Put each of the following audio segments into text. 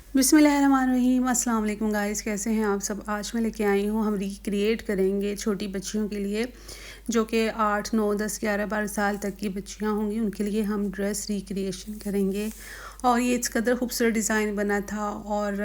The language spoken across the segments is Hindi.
बिस्मिल्लाहिर्रहमानिर्रहीम। अस्सलाम वालेकुम गाइस, कैसे हैं आप सब। आज मैं लेके आई हूँ, हम रिक्रिएट करेंगे छोटी बच्चियों के लिए जो कि 8, 9, 10, 11, 12 साल तक की बच्चियाँ होंगी। उनके लिए हम ड्रेस रिक्रिएशन करेंगे और ये इस कदर खूबसूरत डिज़ाइन बना था और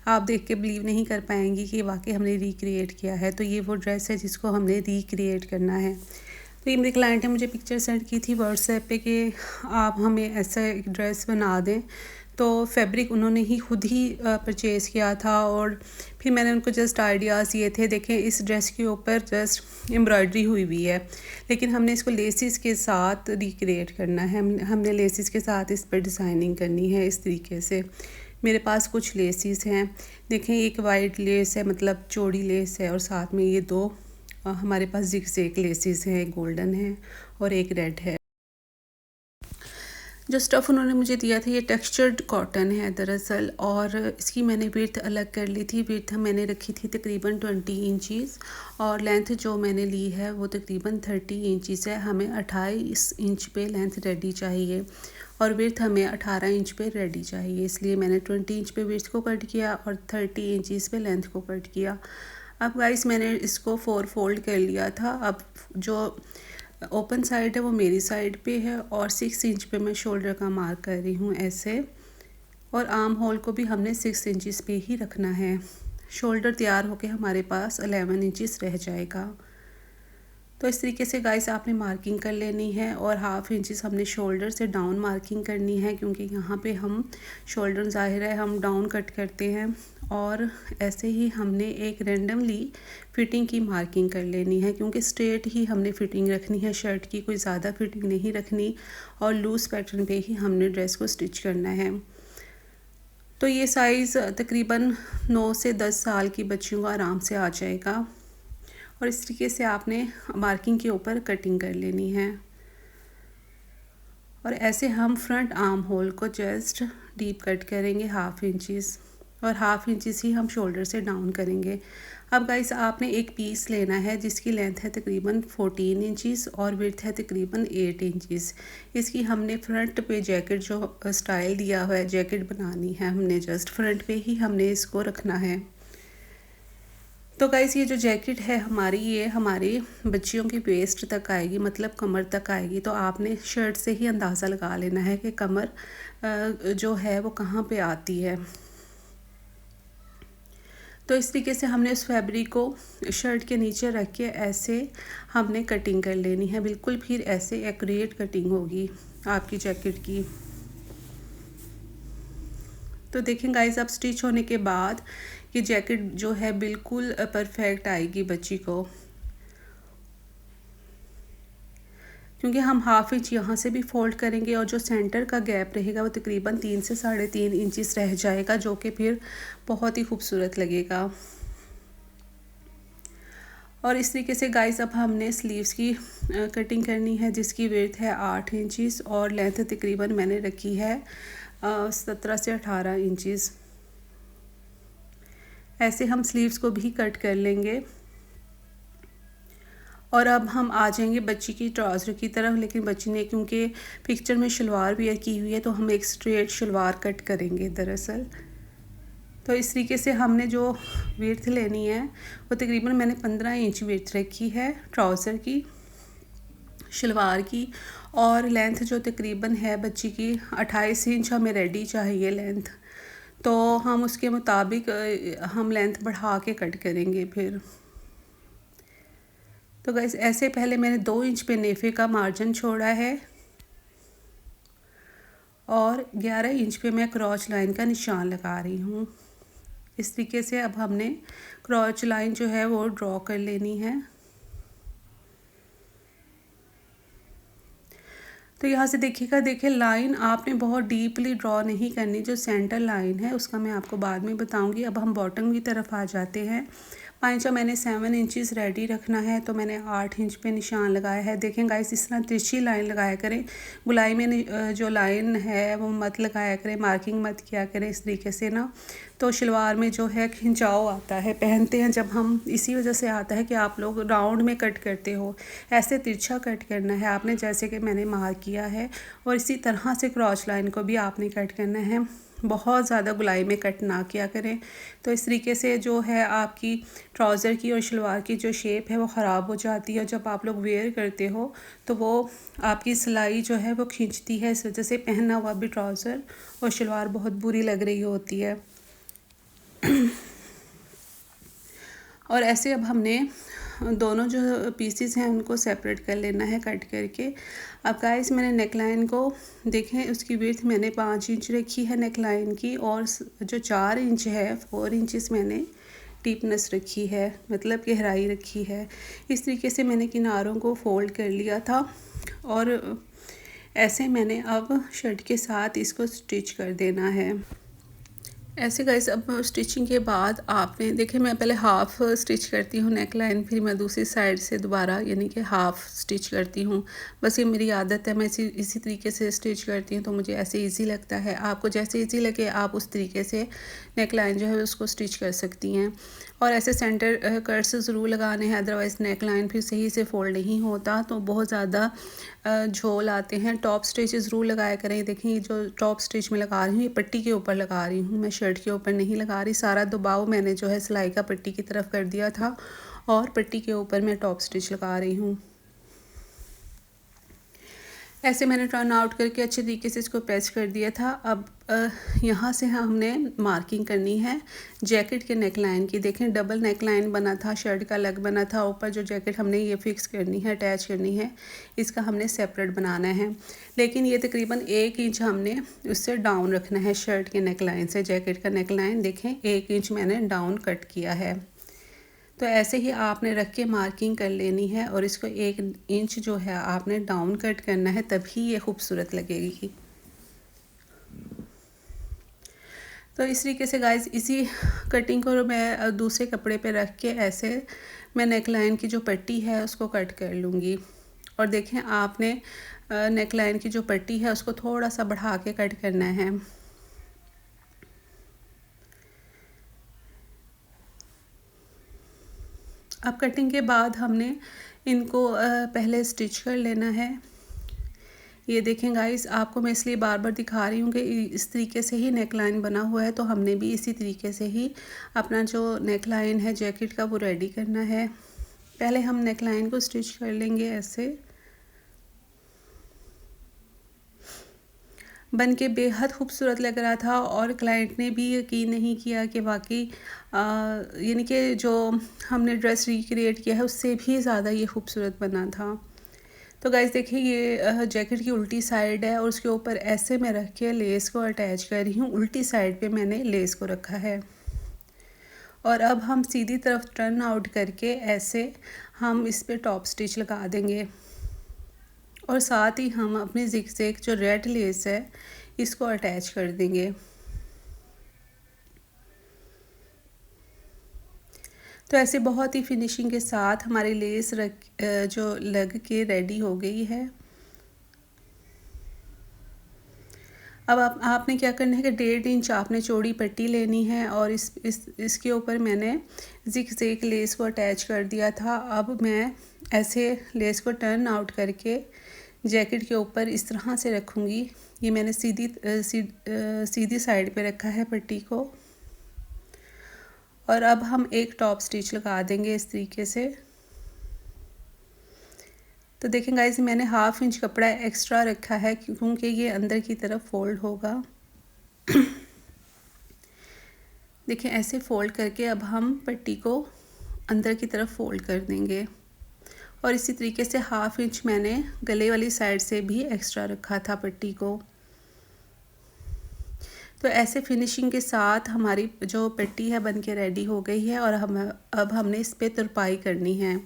आप देख के बिलीव नहीं कर पाएंगी कि वाकई हमने रिक्रिएट किया है। तो ये वो ड्रेस है जिसको हमने रिक्रिएट करना है। तो ये मेरे क्लाइंट ने मुझे पिक्चर सेंड की थी व्हाट्सएप पे कि आप हमें ऐसा एक ड्रेस बना दें। तो फैब्रिक उन्होंने ही खुद ही परचेज़ किया था और फिर मैंने उनको जस्ट आइडियाज़ दिए थे। देखें, इस ड्रेस के ऊपर जस्ट एम्ब्रॉयडरी हुई हुई है, लेकिन हमने इसको लेसिस के साथ रिक्रिएट करना है। हमने लेसिस के साथ इस पर डिज़ाइनिंग करनी है इस तरीके से। मेरे पास कुछ लेसिस हैं। देखें, एक वाइट लेस है, मतलब चौड़ी लेस है, और साथ में ये दो हमारे पास जिगजैग लेसिस हैं, एक गोल्डन है और एक रेड है। जो स्टफ़ उन्होंने मुझे दिया था ये टेक्सचर्ड कॉटन है दरअसल, और इसकी मैंने विड्थ अलग कर ली थी। विड्थ मैंने रखी थी तकरीबन 20 इंचज़ और लेंथ जो मैंने ली है वो तकरीबन 30 इंचज़ है। हमें 28 इंच पे लेंथ रेडी चाहिए और विड्थ हमें 18 इंच पे रेडी चाहिए, इसलिए मैंने 20 इंच पे विड्थ को कट किया और 30 इंचज़ पे लेंथ को कट किया। अब गाइस, मैंने इसको 4 फोल्ड कर लिया था। अब जो ओपन साइड है वो मेरी साइड पे है और 6 इंच पे मैं शोल्डर का मार्क कर रही हूँ ऐसे, और आर्म होल को भी हमने 6 इंचज़ पे ही रखना है। शोल्डर तैयार होके हमारे पास 11 इंचज़ रह जाएगा। तो इस तरीके से गाइस आपने मार्किंग कर लेनी है और हाफ़ इंचज़ हमने शोल्डर से डाउन मार्किंग करनी है, क्योंकि यहाँ पे हम शोल्डर ज़ाहिर है हम डाउन कट करते हैं। और ऐसे ही हमने एक रेंडमली फ़िटिंग की मार्किंग कर लेनी है, क्योंकि स्ट्रेट ही हमने फ़िटिंग रखनी है शर्ट की, कोई ज़्यादा फ़िटिंग नहीं रखनी, और लूज़ पैटर्न पे ही हमने ड्रेस को स्टिच करना है। तो ये साइज़ तकरीबन 9 से 10 साल की बच्चियों का आराम से आ जाएगा और इस तरीके से आपने मार्किंग के ऊपर कटिंग कर लेनी है। और ऐसे हम फ्रंट आर्म होल को जस्ट डीप कट करेंगे हाफ़ इंचज़, और हाफ़ इंचज़ ही हम शोल्डर से डाउन करेंगे। अब गाइस, आपने एक पीस लेना है जिसकी लेंथ है तकरीबन 14 इंचज़ और विड्थ है तकरीबन 8 इंचज़। इसकी हमने फ्रंट पे जैकेट जो स्टाइल दिया हुआ है, जैकेट बनानी है हमने, जस्ट फ्रंट पे ही हमने इसको रखना है। तो गाइस, ये जो जैकेट है हमारी, ये हमारी बच्चियों की वेस्ट तक आएगी, मतलब कमर तक आएगी। तो आपने शर्ट से ही अंदाज़ा लगा लेना है कि कमर जो है वो कहाँ पे आती है। तो इस तरीके से हमने उस फैब्रिक को शर्ट के नीचे रख के ऐसे हमने कटिंग कर लेनी है। बिल्कुल फिर ऐसे एक्यूरेट कटिंग होगी आपकी जैकेट की। तो देखें गाइस, अब स्टिच होने के बाद ये जैकेट जो है बिल्कुल परफेक्ट आएगी बच्ची को, क्योंकि हम हाफ़ इंच यहाँ से भी फोल्ड करेंगे और जो सेंटर का गैप रहेगा वो तकरीबन 3 से 3.5 इंचज़ रह जाएगा, जो कि फिर बहुत ही खूबसूरत लगेगा। और इस तरीके से गाइस, अब हमने स्लीव्स की कटिंग करनी है जिसकी विड्थ है 8 इंचज़ और लेंथ तकरीबन मैंने रखी है 17 से 18 इंचज़। ऐसे हम स्लीव्स को भी कट कर लेंगे। और अब हम आ जाएंगे बच्ची की ट्राउज़र की तरफ, लेकिन बच्ची ने क्योंकि पिक्चर में शलवार वेयर की हुई है तो हम एक स्ट्रेट शलवार कट करेंगे दरअसल। तो इस तरीके से हमने जो विड्थ लेनी है वो तकरीबन मैंने 15 इंच विड्थ रखी है ट्राउज़र की, शलवार की, और लेंथ जो तकरीबन है बच्ची की 28 इंच हमें रेडी चाहिए लेंथ। तो हम उसके मुताबिक हम लेंथ बढ़ा के कट करेंगे फिर। तो गाइस, ऐसे पहले मैंने 2 इंच पे नेफे का मार्जिन छोड़ा है और 11 इंच पे मैं क्रॉच लाइन का निशान लगा रही हूँ। इस तरीके से अब हमने क्रॉच लाइन जो है वो ड्रॉ कर लेनी है। तो यहाँ से देखिएगा, देखिए लाइन आपने बहुत डीपली ड्रॉ नहीं करनी, जो सेंटर लाइन है उसका मैं आपको बाद में बताऊंगी। अब हम बॉटम की तरफ आ जाते हैं। पाइचा मैंने 7 इंचज़ रेडी रखना है, तो मैंने 8 इंच पे निशान लगाया है। देखें गाइस, इस तरह तिरछी लाइन लगाया करें, गुलाई में जो लाइन है वो मत लगाया करें, मार्किंग मत किया करें इस तरीके से ना, तो शलवार में जो है खिंचाव आता है, पहनते हैं जब हम, इसी वजह से आता है कि आप लोग राउंड में कट करते हो। ऐसे तिरछा कट करना है आपने, जैसे कि मैंने मार्क किया है, और इसी तरह से क्रॉच लाइन को भी आपने कट करना है। बहुत ज़्यादा गुलाई में कट ना किया करें। तो इस तरीके से जो है आपकी ट्राउज़र की और शलवार की जो शेप है वो ख़राब हो जाती है। जब आप लोग वेयर करते हो तो वो आपकी सिलाई जो है वो खींचती है, इस वजह से पहना हुआ भी ट्राउज़र और शलवार बहुत बुरी लग रही होती है। और ऐसे अब हमने दोनों जो पीसेस हैं उनको सेपरेट कर लेना है कट करके। अब गाइस मैंने नेकलाइन को देखें, उसकी विड्थ मैंने 5 इंच रखी है नेकलाइन की, और जो 4 इंच है 4 इंचेस मैंने डीपनेस रखी है, मतलब गहराई रखी है। इस तरीके से मैंने किनारों को फोल्ड कर लिया था और ऐसे मैंने अब शर्ट के साथ इसको स्टिच कर देना है। ऐसे गाइस अब स्टिचिंग के बाद आपने देखे, मैं पहले हाफ़ स्टिच करती हूँ नेक लाइन, फिर मैं दूसरी साइड से दोबारा यानी कि हाफ़ स्टिच करती हूँ। बस ये मेरी आदत है, मैं इसी तरीके से स्टिच करती हूँ, तो मुझे ऐसे इजी लगता है। आपको जैसे इजी लगे आप उस तरीके से नेक लाइन जो है उसको स्टिच कर सकती हैं। और ऐसे सेंटर कर्ट्स ज़रूर लगाने हैं, अदरवाइज़ नेक लाइन फिर सही से फोल्ड नहीं होता, तो बहुत ज़्यादा झोल आते हैं। टॉप स्टिच ज़रूर लगाया करें। देखिए जो टॉप स्टिच में लगा रही हूँ ये पट्टी के ऊपर लगा रही हूँ, मैं शर्ट के ऊपर नहीं लगा रही। सारा दबाव मैंने जो है सिलाई का पट्टी की तरफ कर दिया था और पट्टी के ऊपर मैं टॉप स्टिच लगा रही हूँ। ऐसे मैंने टर्न आउट करके अच्छे तरीके से इसको प्रेस कर दिया था। अब यहाँ से हमने मार्किंग करनी है जैकेट के नेक लाइन की। देखें डबल नेक लाइन बना था, शर्ट का अलग बना था, ऊपर जो जैकेट हमने ये फिक्स करनी है, अटैच करनी है, इसका हमने सेपरेट बनाना है। लेकिन ये तकरीबन 1 इंच हमने उससे डाउन रखना है शर्ट के नेक लाइन से। जैकेट का नेक लाइन देखें 1 इंच मैंने डाउन कट किया है। तो ऐसे ही आपने रख के मार्किंग कर लेनी है और इसको 1 इंच जो है आपने डाउन कट करना है, तभी ये खूबसूरत लगेगी। तो इस तरीके से गाइस इसी कटिंग को मैं दूसरे कपड़े पे रख के ऐसे मैं नेक लाइन की जो पट्टी है उसको कट कर लूँगी। और देखें आपने नेक लाइन की जो पट्टी है उसको थोड़ा सा बढ़ा के कट करना है। अब कटिंग के बाद हमने इनको पहले स्टिच कर लेना है। ये देखें गाइस, आपको मैं इसलिए बार बार दिखा रही हूँ कि इस तरीके से ही नेक लाइन बना हुआ है, तो हमने भी इसी तरीके से ही अपना जो नेक लाइन है जैकेट का वो रेडी करना है। पहले हम नेक लाइन को स्टिच कर लेंगे। ऐसे बन के बेहद खूबसूरत लग रहा था और क्लाइंट ने भी यकीन नहीं किया कि वाकई यानी कि जो हमने ड्रेस रिक्रिएट किया है उससे भी ज़्यादा ये खूबसूरत बना था। तो गाइस देखिए ये जैकेट की उल्टी साइड है और उसके ऊपर ऐसे मैं रख के लेस को अटैच कर रही हूँ। उल्टी साइड पे मैंने लेस को रखा है और अब हम सीधी तरफ टर्न आउट करके ऐसे हम इस पे टॉप स्टिच लगा देंगे और साथ ही हम अपनी ज़िगज़ैग जो रेड लेस है इसको अटैच कर देंगे। तो ऐसे बहुत ही फिनिशिंग के साथ हमारी लेस जो लग के रेडी हो गई है। अब आपने क्या करना है कि 1.5 इंच आपने चौड़ी पट्टी लेनी है और इसके ऊपर मैंने ज़िगज़ैग लेस को अटैच कर दिया था। अब मैं ऐसे लेस को टर्न आउट करके जैकेट के ऊपर इस तरह से रखूँगी। ये मैंने सीधी साइड पे रखा है पट्टी को और अब हम एक टॉप स्टिच लगा देंगे इस तरीके से। तो देखें गाइस, मैंने 1/2 इंच कपड़ा एक्स्ट्रा रखा है क्योंकि ये अंदर की तरफ फोल्ड होगा। देखें ऐसे फोल्ड करके अब हम पट्टी को अंदर की तरफ फोल्ड कर देंगे और इसी तरीके से 1/2 इंच मैंने गले वाली साइड से भी एक्स्ट्रा रखा था पट्टी को। तो ऐसे फिनिशिंग के साथ हमारी जो पट्टी है बन के रेडी हो गई है और अब हमने इस पर तुरपाई करनी है।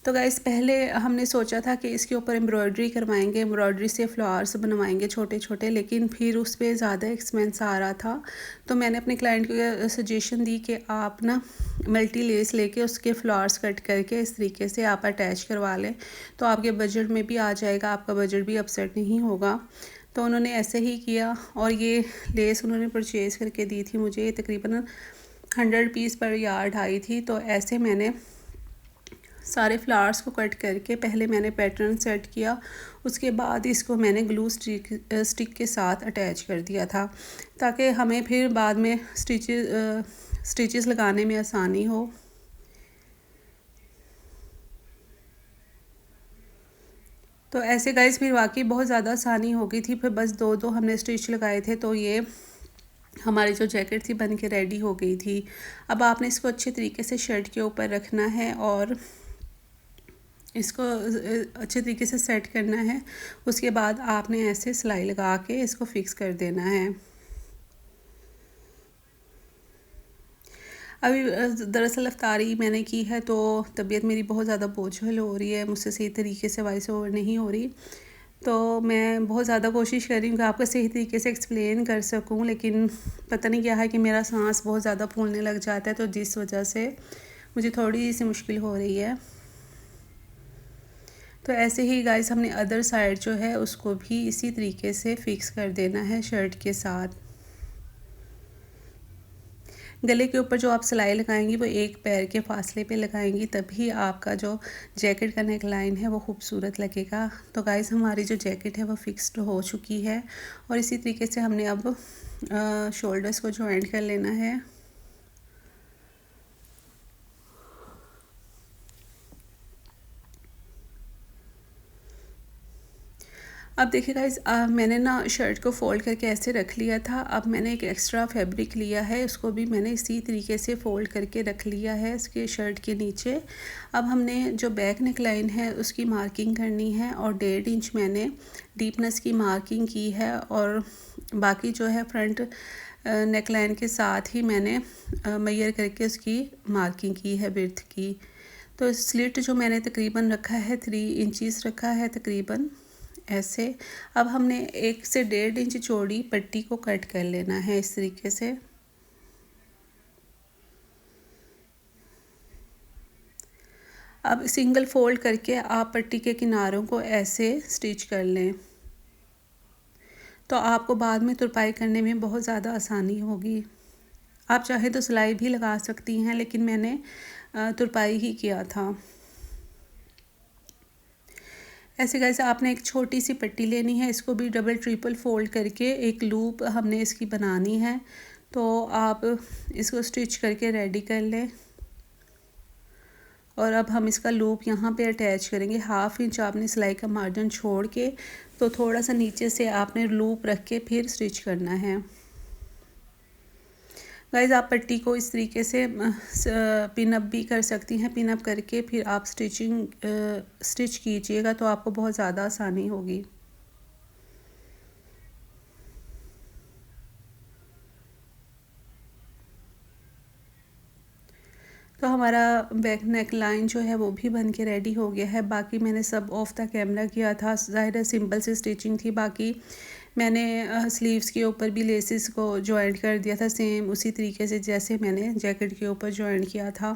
तो गाइस पहले हमने सोचा था कि इसके ऊपर एम्ब्रॉयडरी करवाएंगे, एम्ब्रॉयडरी से फ्लावर्स बनवाएंगे छोटे छोटे, लेकिन फिर उस पर ज़्यादा एक्सपेंस आ रहा था। तो मैंने अपने क्लाइंट को सजेशन दी कि आप ना मल्टी लेस लेके उसके फ्लावर्स कट करके इस तरीके से आप अटैच करवा लें, तो आपके बजट में भी आ जाएगा, आपका बजट भी अपसेट नहीं होगा। तो उन्होंने ऐसे ही किया और ये लेस उन्होंने परचेज़ करके दी थी मुझे, तकरीबन 100 पीस पर यार्ड आई थी। तो ऐसे मैंने सारे फ्लावर्स को कट करके पहले मैंने पैटर्न सेट किया, उसके बाद इसको मैंने ग्लू स्टिक के साथ अटैच कर दिया था ताकि हमें फिर बाद में स्टिचेस लगाने में आसानी हो। तो ऐसे गाइस फिर वाकई बहुत ज़्यादा आसानी हो गई थी। फिर बस दो दो हमने स्टिच लगाए थे तो ये हमारी जो जैकेट थी बन के रेडी हो गई थी। अब आपने इसको अच्छे तरीके से शर्ट के ऊपर रखना है और इसको अच्छे तरीके से सेट करना है। उसके बाद आपने ऐसे सिलाई लगा के इसको फिक्स कर देना है। अभी दरअसल अफ्तारी मैंने की है तो तबीयत मेरी बहुत ज़्यादा बोझल हो रही है, मुझसे सही तरीके से वॉइस ओवर नहीं हो रही। तो मैं बहुत ज़्यादा कोशिश कर रही हूँ कि आपको सही तरीके से एक्सप्लेन कर सकूँ, लेकिन पता नहीं क्या है कि मेरा सांस बहुत ज़्यादा फूलने लग जाता है, तो जिस वजह से मुझे थोड़ी सी मुश्किल हो रही है। तो ऐसे ही गाइस हमने अदर साइड जो है उसको भी इसी तरीके से फ़िक्स कर देना है शर्ट के साथ। गले के ऊपर जो आप सिलाई लगाएंगी वो एक पैर के फासले पे लगाएंगी, तभी आपका जो जैकेट का नेक लाइन है वो खूबसूरत लगेगा। तो गाइस हमारी जो जैकेट है वो फिक्स्ड हो चुकी है और इसी तरीके से हमने अब शोल्डर्स को जॉइंट कर लेना है। अब देखिए गाइस मैंने ना शर्ट को फ़ोल्ड करके ऐसे रख लिया था। अब मैंने एक एक्स्ट्रा फैब्रिक लिया है, उसको भी मैंने इसी तरीके से फ़ोल्ड करके रख लिया है इसके शर्ट के नीचे। अब हमने जो बैक नेक लाइन है उसकी मार्किंग करनी है और 1.5 इंच मैंने डीपनेस की मार्किंग की है और बाकी जो है फ्रंट नेक लाइन के साथ ही मैंने मेजर करके उसकी मार्किंग की है विड्थ की। तो स्लिट जो मैंने तकरीबन रखा है 3 इंचज़ रखा है तकरीबन ऐसे। अब हमने 1 से 1.5 इंच चौड़ी पट्टी को कट कर लेना है इस तरीके से। अब सिंगल फोल्ड करके आप पट्टी के किनारों को ऐसे स्टिच कर लें, तो आपको बाद में तुरपाई करने में बहुत ज़्यादा आसानी होगी। आप चाहे तो सिलाई भी लगा सकती हैं, लेकिन मैंने तुरपाई ही किया था। ऐसे गाइस आपने एक छोटी सी पट्टी लेनी है, इसको भी डबल ट्रिपल फोल्ड करके एक लूप हमने इसकी बनानी है। तो आप इसको स्टिच करके रेडी कर लें और अब हम इसका लूप यहाँ पे अटैच करेंगे। 1/2 इंच आपने सिलाई का मार्जिन छोड़ के तो थोड़ा सा नीचे से आपने लूप रख के फिर स्टिच करना है। गाइस आप पट्टी को इस तरीके से पिन अप भी कर सकती हैं, पिन अप करके फिर आप स्टिच कीजिएगा तो आपको बहुत ज़्यादा आसानी होगी। तो हमारा बैक नेक लाइन जो है वो भी बन के रेडी हो गया है। बाकी मैंने सब ऑफ द कैमरा किया था, ज़ाहिर है सिंपल सी स्टिचिंग थी। बाकी मैंने स्लीव्स के ऊपर भी लेसेस को जॉइंट कर दिया था सेम उसी तरीके से जैसे मैंने जैकेट के ऊपर जॉइंट किया था।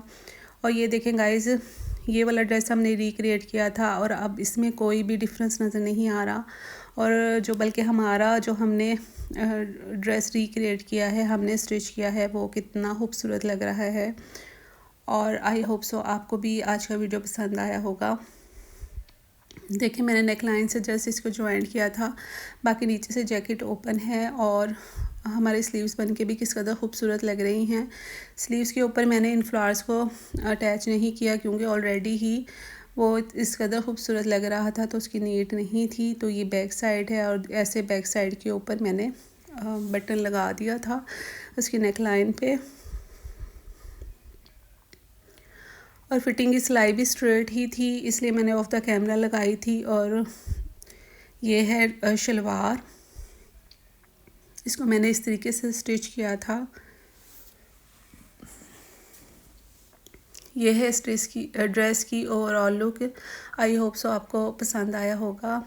और ये देखें गाइस, ये वाला ड्रेस हमने रिक्रिएट किया था और अब इसमें कोई भी डिफरेंस नज़र नहीं आ रहा। और जो बल्कि हमारा जो हमने ड्रेस रिक्रिएट किया है, हमने स्टिच किया है, वो कितना खूबसूरत लग रहा है। और आई होप सो आपको भी आज का वीडियो पसंद आया होगा। देखिए मैंने नेक लाइन से जस्ट इसको ज्वाइंट किया था, बाकी नीचे से जैकेट ओपन है और हमारे स्लीव्स बन के भी किस कदर खूबसूरत लग रही हैं। स्लीव्स के ऊपर मैंने इन फ्लावर्स को अटैच नहीं किया क्योंकि ऑलरेडी ही वो इस कदर खूबसूरत लग रहा था तो उसकी नीड नहीं थी। तो ये बैक साइड है और ऐसे बैक साइड के ऊपर मैंने बटन लगा दिया था उसकी नेक लाइन पे। और फिटिंग की सिलाई भी स्ट्रेट ही थी, इसलिए मैंने ऑफ द कैमरा लगाई थी। और ये है शलवार, इसको मैंने इस तरीके से स्टिच किया था। ये है ड्रेस की overall look. I hope so आपको पसंद आया होगा।